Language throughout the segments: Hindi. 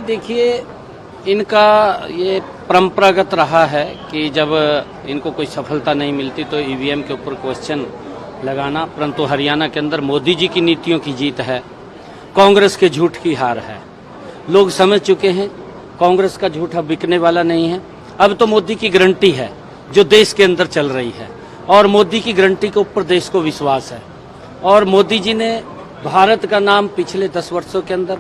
देखिए, इनका ये परंपरागत रहा है कि जब इनको कोई सफलता नहीं मिलती तो ईवीएम के ऊपर क्वेश्चन लगाना, परंतु हरियाणा के अंदर मोदी जी की नीतियों की जीत है, कांग्रेस के झूठ की हार है। लोग समझ चुके हैं कांग्रेस का झूठ अब बिकने वाला नहीं है। अब तो मोदी की गारंटी है जो देश के अंदर चल रही है, और मोदी की गारंटी के ऊपर देश को विश्वास है। और मोदी जी ने भारत का नाम पिछले 10 वर्षों के अंदर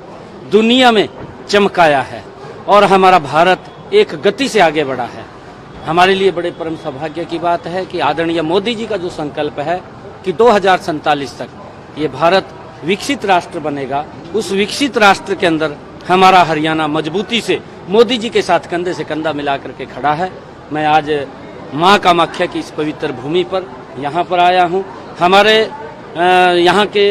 दुनिया में चमकाया है, और हमारा भारत एक गति से आगे बढ़ा है। हमारे लिए बड़े परम सौभाग्य की बात है कि आदरणीय मोदी जी का जो संकल्प है कि 2047 तक ये भारत विकसित राष्ट्र बनेगा, उस विकसित राष्ट्र के अंदर हमारा हरियाणा मजबूती से मोदी जी के साथ कंधे से कंधा मिला करके खड़ा है। मैं आज मां कामाख्या की इस पवित्र भूमि पर यहाँ पर आया हूँ। हमारे यहाँ के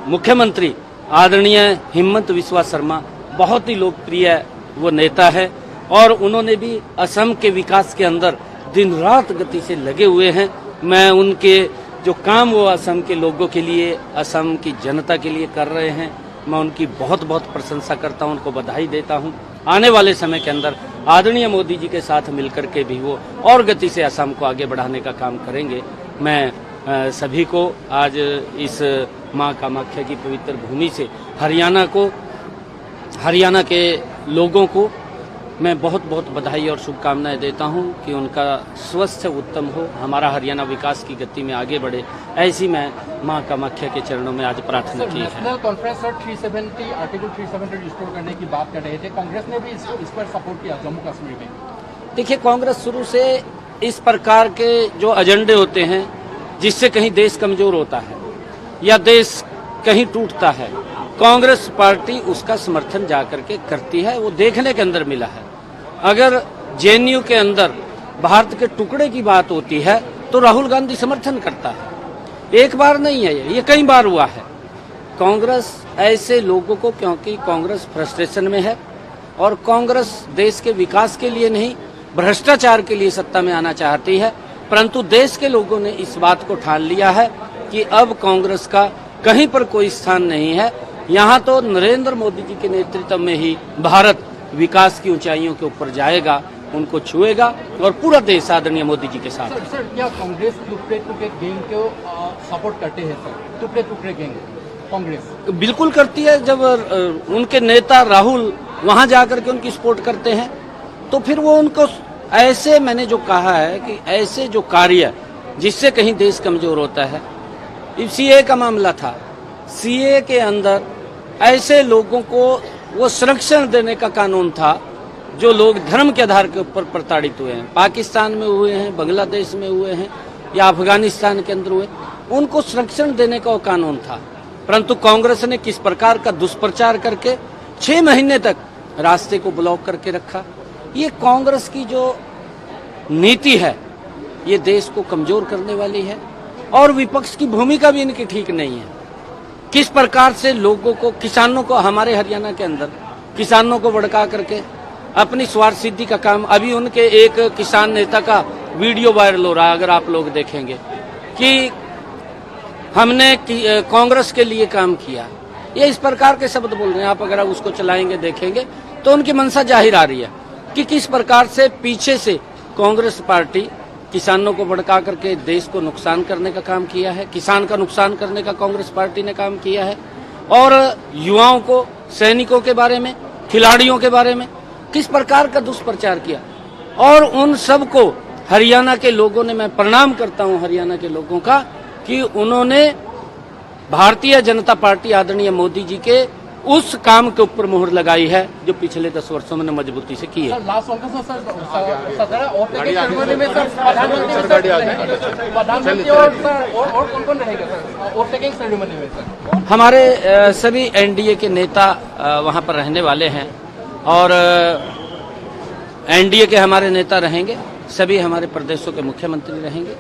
मुख्यमंत्री आदरणीय हिमंत बिस्वा शर्मा बहुत ही लोकप्रिय वो नेता है, और उन्होंने भी असम के विकास के अंदर दिन रात गति से लगे हुए हैं। मैं उनके जो काम वो असम के लोगों के लिए, असम की जनता के लिए कर रहे हैं, मैं उनकी बहुत बहुत प्रशंसा करता हूं, उनको बधाई देता हूं। आने वाले समय के अंदर आदरणीय मोदी जी के साथ मिलकर के भी वो और गति से असम को आगे बढ़ाने का काम करेंगे। मैं सभी को आज इस मां कामाख्या की पवित्र भूमि से हरियाणा के लोगों को मैं बहुत बहुत बधाई और शुभकामनाएं देता हूं कि उनका स्वस्थ उत्तम हो, हमारा हरियाणा विकास की गति में आगे बढ़े। ऐसी मैं मां कामाख्या के चरणों में आज प्रार्थना की है। नेशनल कॉन्फ्रेंस और 370 आर्टिकल 370 रिस्टोर करने की बात कर रहे थे, कांग्रेस ने भी इस पर सपोर्ट किया जम्मू कश्मीर में। देखिए, कांग्रेस शुरू से इस प्रकार के जो एजेंडे होते हैं जिससे कहीं देश कमजोर होता है या देश कहीं टूटता है, कांग्रेस पार्टी उसका समर्थन जाकर के करती है। वो देखने के अंदर मिला है। अगर जेएनयू के अंदर भारत के टुकड़े की बात होती है तो राहुल गांधी समर्थन करता है। एक बार नहीं है, ये कई बार हुआ है। कांग्रेस ऐसे लोगों को, क्योंकि कांग्रेस फ्रस्ट्रेशन में है और कांग्रेस देश के विकास के लिए नहीं, भ्रष्टाचार के लिए सत्ता में आना चाहती है, परंतु देश के लोगों ने इस बात को ठान लिया है कि अब कांग्रेस का कहीं पर कोई स्थान नहीं है। यहाँ तो नरेंद्र मोदी जी के नेतृत्व में ही भारत विकास की ऊंचाइयों के ऊपर जाएगा, उनको छुएगा, और पूरा देश आदरणीय मोदी जी के साथ। सर, क्या कांग्रेस टुकड़े टुकड़े गैंग को सपोर्ट करते हैं? सर, टुकड़े टुकड़े गैंग कांग्रेस बिल्कुल करती है। जब उनके नेता राहुल वहां जाकर के उनकी सपोर्ट करते हैं तो फिर वो उनको ऐसे, मैंने जो कहा है कि ऐसे जो कार्य जिससे कहीं देश कमजोर होता है। सीए का मामला था, सीए के अंदर ऐसे लोगों को वो संरक्षण देने का कानून था जो लोग धर्म के आधार के ऊपर प्रताड़ित हुए हैं, पाकिस्तान में हुए हैं, बांग्लादेश में हुए हैं या अफगानिस्तान के अंदर हुए, उनको संरक्षण देने का वो कानून था। परंतु कांग्रेस ने किस प्रकार का दुष्प्रचार करके 6 महीने तक रास्ते को ब्लॉक करके रखा। ये कांग्रेस की जो नीति है ये देश को कमजोर करने वाली है, और विपक्ष की भूमिका भी इनकी ठीक नहीं है। किस प्रकार से लोगों को, किसानों को, हमारे हरियाणा के अंदर किसानों को भड़का करके अपनी स्वार्थ सिद्धि का काम। अभी उनके एक किसान नेता का वीडियो वायरल हो रहा है, अगर आप लोग देखेंगे, कि हमने कांग्रेस के लिए काम किया, ये इस प्रकार के शब्द बोल रहे हैं। आप अगर उसको चलाएंगे, देखेंगे तो उनकी मंशा जाहिर आ रही है कि किस प्रकार से पीछे से कांग्रेस पार्टी किसानों को भड़का करके देश को नुकसान करने का काम किया है, किसान का नुकसान करने का कांग्रेस पार्टी ने काम किया है, और युवाओं को, सैनिकों के बारे में, खिलाड़ियों के बारे में किस प्रकार का दुष्प्रचार किया। और उन सब को हरियाणा के लोगों ने, मैं प्रणाम करता हूं हरियाणा के लोगों का, कि उन्होंने भारतीय जनता पार्टी आदरणीय मोदी जी के उस काम के ऊपर मोहर लगाई है जो पिछले 10 वर्षों में मजबूती से की है। हमारे सभी एनडीए के नेता वहां पर रहने वाले हैं, और एनडीए के हमारे नेता रहेंगे, सभी हमारे प्रदेशों के मुख्यमंत्री रहेंगे।